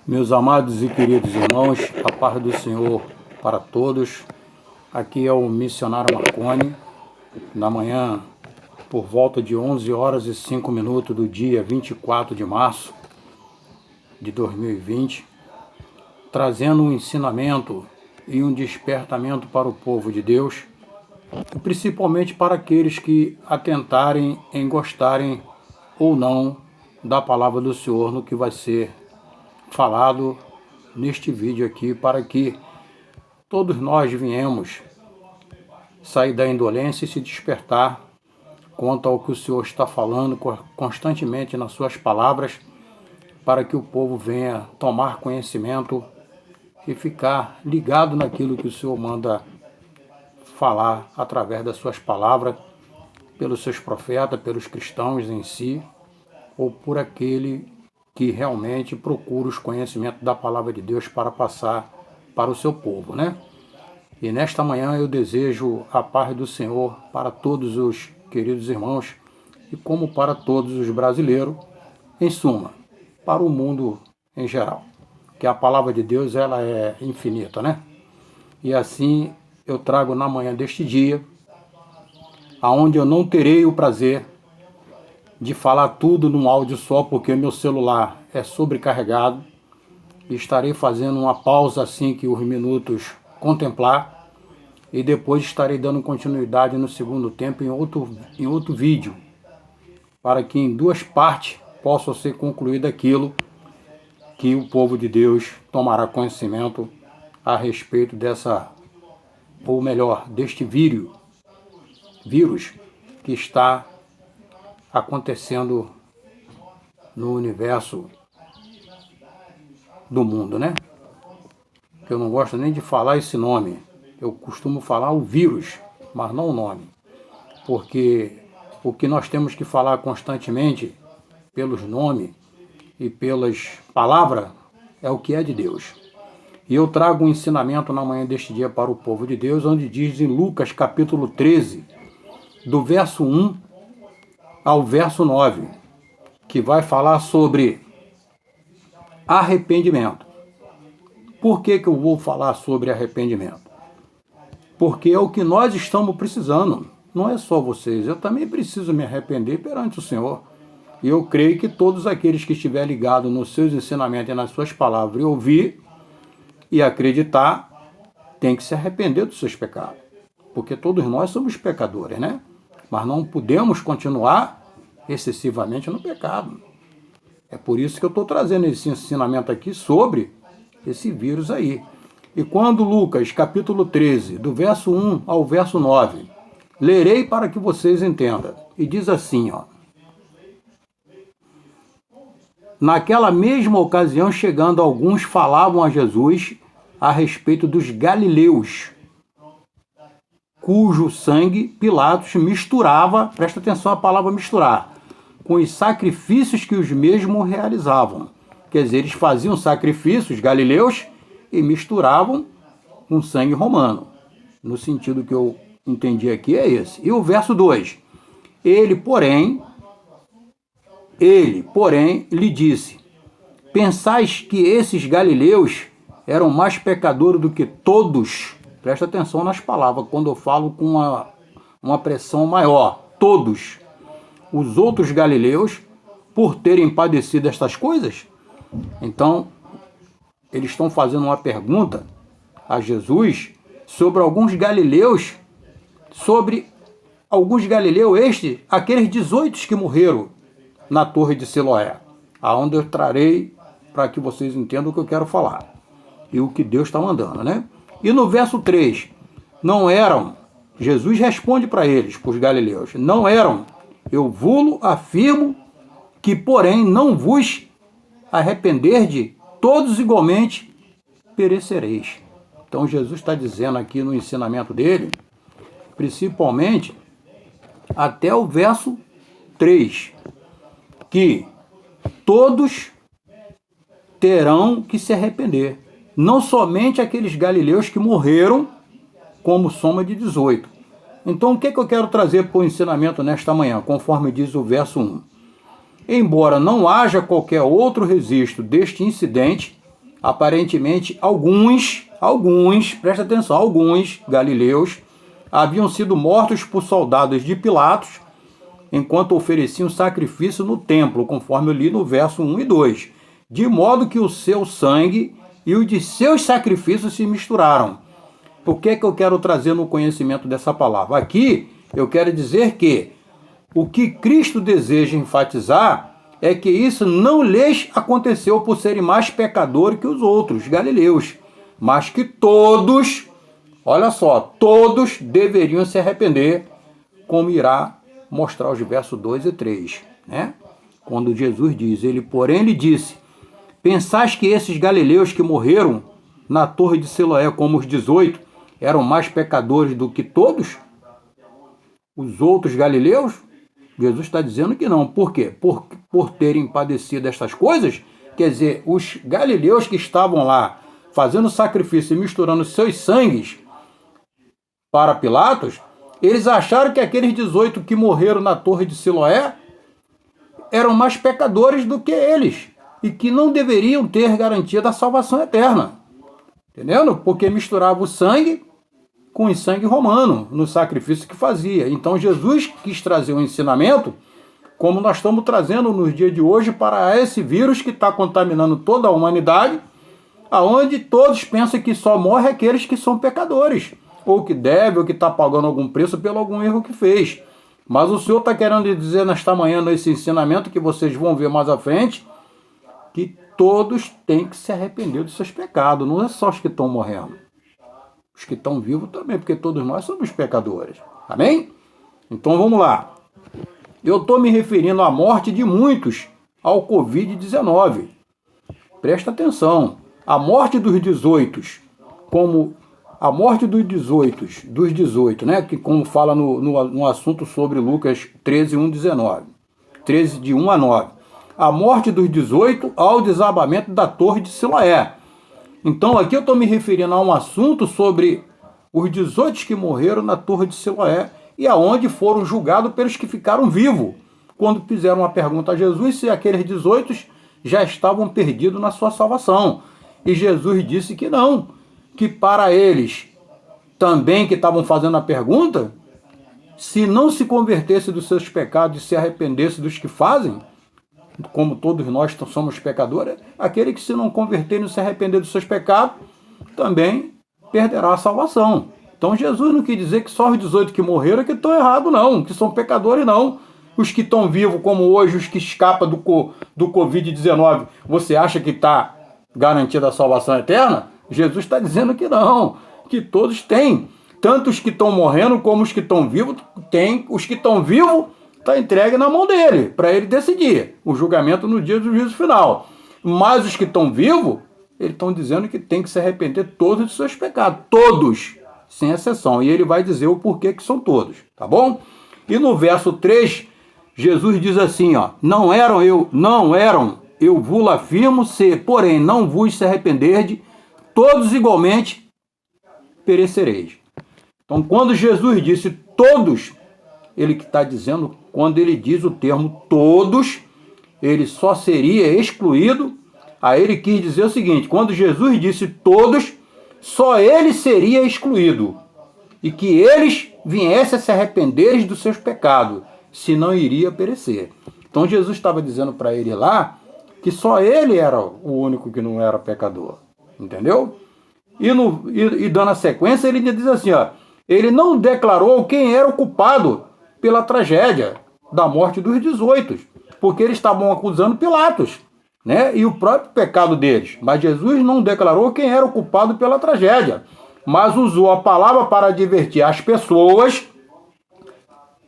Meus amados e queridos irmãos, a paz do Senhor para todos. Aqui é o missionário Marconi, na manhã por volta de 11 horas e 5 minutos do dia 24 de março de 2020, trazendo um ensinamento e um despertamento para o povo de Deus, e principalmente para aqueles que atentarem em gostarem ou não da palavra do Senhor no que vai ser falado neste vídeo aqui, para que todos nós viemos sair da indolência e se despertar quanto ao que o Senhor está falando constantemente nas suas palavras, para que o povo venha tomar conhecimento e ficar ligado naquilo que o Senhor manda falar através das suas palavras, pelos seus profetas, pelos cristãos em si, ou por aquele que realmente procura os conhecimentos da palavra de Deus para passar para o seu povo, né? E nesta manhã eu desejo a paz do Senhor para todos os queridos irmãos e como para todos os brasileiros, em suma, para o mundo em geral, que a palavra de Deus ela é infinita, né? E assim eu trago na manhã deste dia, aonde eu não terei o prazer de falar tudo num áudio só, porque meu celular é sobrecarregado, e estarei fazendo uma pausa assim que os minutos contemplar, e depois estarei dando continuidade no segundo tempo em outro vídeo, para que em duas partes possa ser concluído aquilo que o povo de Deus tomará conhecimento a respeito dessa, ou melhor, deste vírus que está acontecendo no universo do mundo, né? Que eu não gosto nem de falar esse nome. Eu costumo falar o vírus, mas não o nome. Porque o que nós temos que falar constantemente, pelos nomes e pelas palavras, é o que é de Deus. E eu trago um ensinamento na manhã deste dia para o povo de Deus, onde diz em Lucas capítulo 13, do verso 1 ao verso 9, que vai falar sobre arrependimento. Por que eu vou falar sobre arrependimento? Porque é o que nós estamos precisando. Não é só vocês, eu também preciso me arrepender perante o Senhor. E eu creio que todos aqueles que estiverem ligados nos seus ensinamentos e nas suas palavras e ouvir e acreditar, tem que se arrepender dos seus pecados. Porque todos nós somos pecadores, né? Mas não podemos continuar excessivamente no pecado. É por isso que eu estou trazendo esse ensinamento aqui sobre esse vírus aí. E quando Lucas, capítulo 13, do verso 1 ao verso 9, lerei para que vocês entendam. E diz assim, ó. Naquela mesma ocasião, chegando alguns, falavam a Jesus a respeito dos galileus, cujo sangue Pilatos misturava, presta atenção à palavra misturar, com os sacrifícios que os mesmos realizavam. Quer dizer, eles faziam sacrifícios galileus e misturavam com sangue romano. No sentido que eu entendi aqui é esse. E o verso 2. Ele, porém, lhe disse: pensais que esses galileus eram mais pecadores do que todos? Presta atenção nas palavras, quando eu falo com uma pressão maior. Todos os outros galileus, por terem padecido estas coisas? Então, eles estão fazendo uma pergunta a Jesus sobre alguns galileus, aqueles 18 que morreram na torre de Siloé, aonde eu trarei para que vocês entendam o que eu quero falar e o que Deus está mandando, né? E no verso 3, não eram, Jesus responde para eles, para os galileus, não eram, eu vos afirmo que, porém, não vos arrependerdes, todos igualmente perecereis. Então Jesus está dizendo aqui no ensinamento dele, principalmente até o verso 3, que todos terão que se arrepender. Não somente aqueles galileus que morreram, como soma de 18. Então, o que eu quero trazer para o ensinamento nesta manhã, conforme diz o verso 1? Embora não haja qualquer outro registro deste incidente, aparentemente alguns, presta atenção, alguns galileus haviam sido mortos por soldados de Pilatos enquanto ofereciam sacrifício no templo, conforme eu li no verso 1 e 2, de modo que o seu sangue e o de seus sacrifícios se misturaram. O que é que eu quero trazer no conhecimento dessa palavra? Aqui eu quero dizer que o que Cristo deseja enfatizar é que isso não lhes aconteceu por serem mais pecadores que os outros galileus, mas que todos, olha só, todos deveriam se arrepender, como irá mostrar os versos 2 e 3, né? Quando Jesus diz, ele porém lhe disse, pensais que esses galileus que morreram na torre de Siloé, como os 18, eram mais pecadores do que todos os outros galileus? Jesus está dizendo que não. Por quê? Por terem padecido estas coisas, quer dizer, os galileus que estavam lá fazendo sacrifício e misturando seus sangues para Pilatos, eles acharam que aqueles 18 que morreram na torre de Siloé eram mais pecadores do que eles e que não deveriam ter garantia da salvação eterna. Entendendo? Porque misturava o sangue com o sangue romano no sacrifício que fazia. Então Jesus quis trazer um ensinamento, como nós estamos trazendo nos dias de hoje, para esse vírus que está contaminando toda a humanidade, aonde todos pensam que só morrem aqueles que são pecadores, ou que deve, ou que está pagando algum preço pelo algum erro que fez. Mas o Senhor está querendo dizer nesta manhã, nesse ensinamento, que vocês vão ver mais à frente, que todos têm que se arrepender dos seus pecados, não é só os que estão morrendo. Os que estão vivos também, porque todos nós somos pecadores. Amém? Então vamos lá. Eu estou me referindo à morte de muitos ao Covid-19. Presta atenção. A morte dos 18, como a morte dos 18, né? Que como fala no assunto sobre Lucas 13, 1, 19. 13, de 1 a 9. A morte dos 18 ao desabamento da torre de Siloé. Então aqui eu estou me referindo a um assunto sobre os 18 que morreram na torre de Siloé e aonde foram julgados pelos que ficaram vivos, quando fizeram uma pergunta a Jesus se aqueles 18 já estavam perdidos na sua salvação. E Jesus disse que não, que para eles também que estavam fazendo a pergunta, se não se convertesse dos seus pecados e se arrependesse dos que fazem, como todos nós somos pecadores, aquele que se não converter e não se arrepender dos seus pecados, também perderá a salvação. Então Jesus não quis dizer que só os 18 que morreram é que estão errados, não, que são pecadores, não. Os que estão vivos, como hoje, os que escapam do Covid-19, você acha que está garantida a salvação eterna? Jesus está dizendo que não, que todos têm. Tanto os que estão morrendo como os que estão vivos, tem. Os que estão vivos está entregue na mão dele, para ele decidir o julgamento no dia do juízo final. Mas os que estão vivos, eles estão dizendo que tem que se arrepender todos dos seus pecados, todos, sem exceção. E ele vai dizer o porquê que são todos, tá bom? E no verso 3, Jesus diz assim, ó, não eram, eu vos afirmo, se, porém, não vos se arrependerdes, todos igualmente perecereis. Então, quando Jesus disse todos, ele que está dizendo, quando ele diz o termo todos, ele só seria excluído. Aí ele quis dizer o seguinte, quando Jesus disse todos, só ele seria excluído. E que eles viessem a se arrepender dos seus pecados, senão iria perecer. Então Jesus estava dizendo para ele lá, que só ele era o único que não era pecador. Entendeu? E dando a sequência, ele diz assim, ó, ele não declarou quem era o culpado pela tragédia da morte dos 18, porque eles estavam acusando Pilatos, né? E o próprio pecado deles. Mas Jesus não declarou quem era o culpado pela tragédia, mas usou a palavra para advertir as pessoas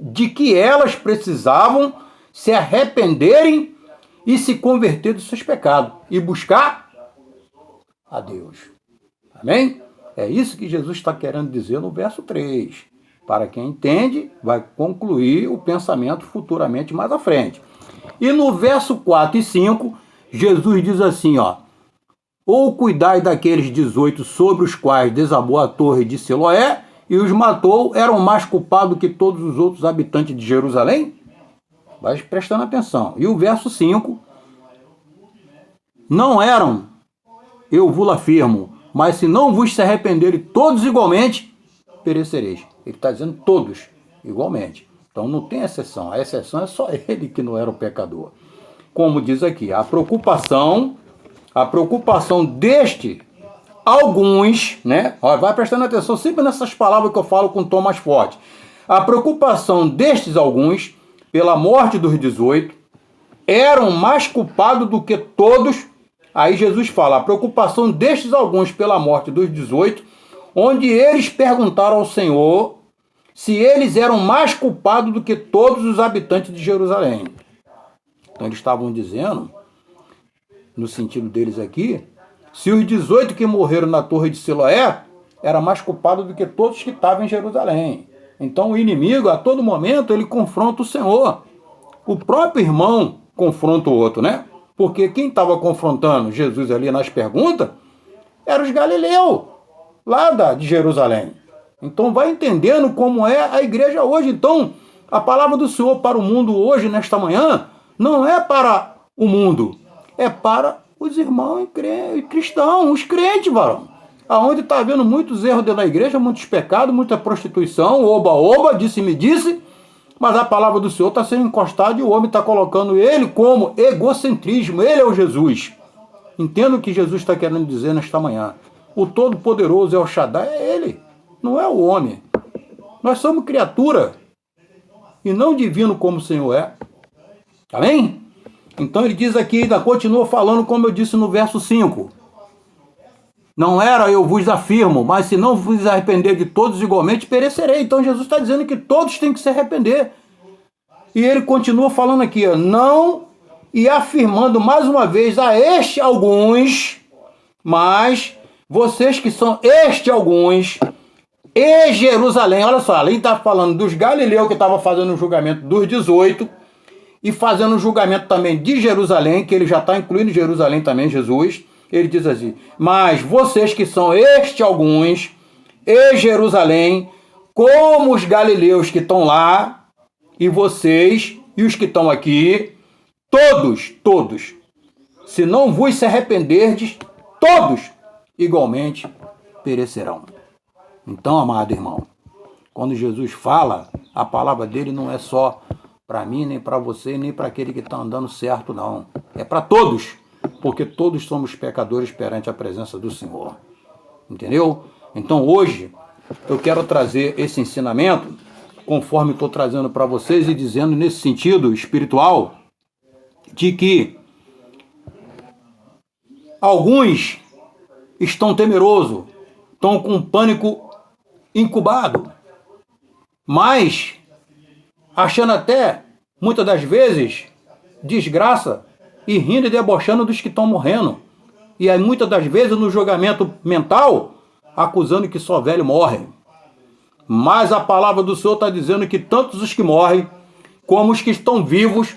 de que elas precisavam se arrependerem e se converter dos seus pecados e buscar a Deus. Amém? É isso que Jesus está querendo dizer no verso 3. Para quem entende, vai concluir o pensamento futuramente mais à frente. E no verso 4 e 5, Jesus diz assim, ó, ou cuidai daqueles 18 sobre os quais desabou a torre de Siloé e os matou, eram mais culpados que todos os outros habitantes de Jerusalém? Vai prestando atenção. E o verso 5, não eram eu vos afirmo, mas se não vos se arrependerem todos igualmente, perecereis. Ele está dizendo todos igualmente. Então não tem exceção. A exceção é só ele que não era o pecador. Como diz aqui, a preocupação deste alguns, né? Vai prestando atenção sempre nessas palavras que eu falo com tom mais forte. A preocupação destes alguns, pela morte dos 18, eram mais culpados do que todos. Aí Jesus fala, a preocupação destes alguns pela morte dos 18, onde eles perguntaram ao Senhor se eles eram mais culpados do que todos os habitantes de Jerusalém. Então eles estavam dizendo, no sentido deles aqui, se os 18 que morreram na torre de Siloé era mais culpado do que todos que estavam em Jerusalém. Então o inimigo, a todo momento, ele confronta o Senhor. O próprio irmão confronta o outro, né? Porque quem estava confrontando Jesus ali nas perguntas eram os galileus, lá de Jerusalém. Então vai entendendo como é a igreja hoje. Então a palavra do Senhor para o mundo hoje, nesta manhã, não é para o mundo, é para os irmãos cristãos, os crentes, varão. Aonde está havendo muitos erros dentro da igreja, muitos pecados, muita prostituição, oba-oba, disse-me-disse, mas a palavra do Senhor está sendo encostada e o homem está colocando ele como egocentrismo. Ele é o Jesus. Entenda o que Jesus está querendo dizer nesta manhã. O Todo-Poderoso El Shaddai é ele, não é o homem. Nós somos criatura e não divino como o Senhor é. Amém? Então ele diz aqui, ainda continua falando como eu disse no verso 5. Não era eu vos afirmo, mas se não vos arrepender de todos igualmente, perecerei. Então Jesus está dizendo que todos têm que se arrepender. E ele continua falando aqui, não, e afirmando mais uma vez a este alguns, mas vocês que são este alguns, e Jerusalém, olha só, além de estar falando dos galileus que estavam fazendo o julgamento dos 18, e fazendo o julgamento também de Jerusalém, que ele já está incluindo Jerusalém também, Jesus. Ele diz assim, mas vocês que são este alguns, e Jerusalém, como os galileus que estão lá, e vocês, e os que estão aqui, todos, se não vos se arrependerdes, todos igualmente perecerão. Então, amado irmão, quando Jesus fala, a palavra dele não é só para mim, nem para você, nem para aquele que está andando certo, não. É para todos, porque todos somos pecadores perante a presença do Senhor. Entendeu? Então hoje eu quero trazer esse ensinamento, conforme estou trazendo para vocês e dizendo nesse sentido espiritual, de que alguns estão temerosos, estão com pânico incubado, mas achando até, muitas das vezes, desgraça e rindo e debochando dos que estão morrendo. E aí, muitas das vezes, no julgamento mental, acusando que só velho morre. Mas a palavra do Senhor está dizendo que tanto os que morrem, como os que estão vivos,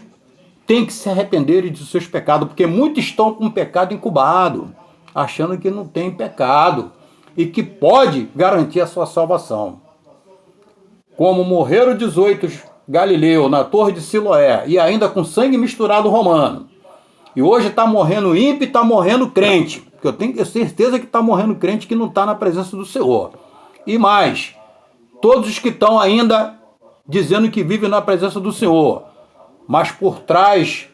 têm que se arrepender de seus pecados, porque muitos estão com pecado incubado, achando que não tem pecado e que pode garantir a sua salvação. Como morreram 18 Galileu, na torre de Siloé, e ainda com sangue misturado romano. E hoje está morrendo ímpio e está morrendo crente. Porque eu tenho certeza que está morrendo crente que não está na presença do Senhor. E mais, todos os que estão ainda dizendo que vivem na presença do Senhor, mas por trás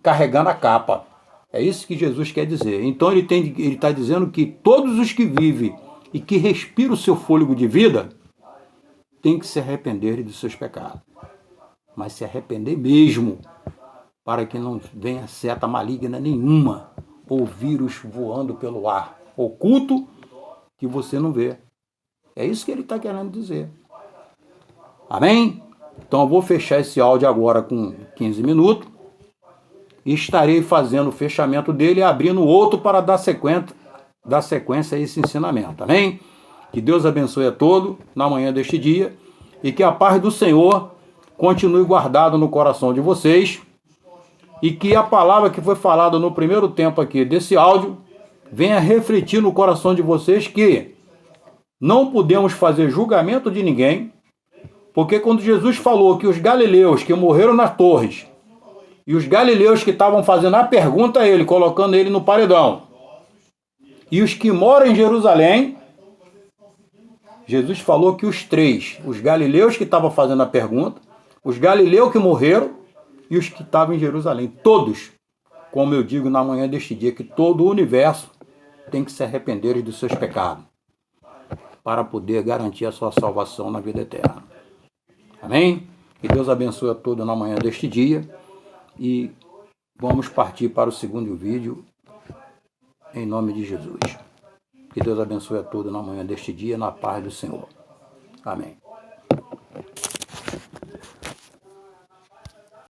carregando a capa. É isso que Jesus quer dizer. Então ele está dizendo que todos os que vivem e que respiram o seu fôlego de vida tem que se arrepender de seus pecados. Mas se arrepender mesmo, para que não venha seta maligna nenhuma, ou vírus voando pelo ar, oculto, que você não vê. É isso que ele está querendo dizer. Amém? Então eu vou fechar esse áudio agora com 15 minutos, e estarei fazendo o fechamento dele e abrindo outro para dar sequência a esse ensinamento. Amém? Que Deus abençoe a todos na manhã deste dia e que a paz do Senhor continue guardado no coração de vocês e que a palavra que foi falada no primeiro tempo aqui desse áudio venha refletir no coração de vocês que não podemos fazer julgamento de ninguém, porque quando Jesus falou que os galileus que morreram nas torres e os galileus que estavam fazendo a pergunta a ele, colocando ele no paredão, E os que moram em Jerusalém, Jesus falou que os três, os galileus que estavam fazendo a pergunta, os galileus que morreram e os que estavam em Jerusalém, todos, como eu digo na manhã deste dia, que todo o universo tem que se arrepender dos seus pecados para poder garantir a sua salvação na vida eterna. Amém? Que Deus abençoe a todos na manhã deste dia e vamos partir para o segundo vídeo em nome de Jesus. Que Deus abençoe a todos na manhã deste dia, na paz do Senhor. Amém.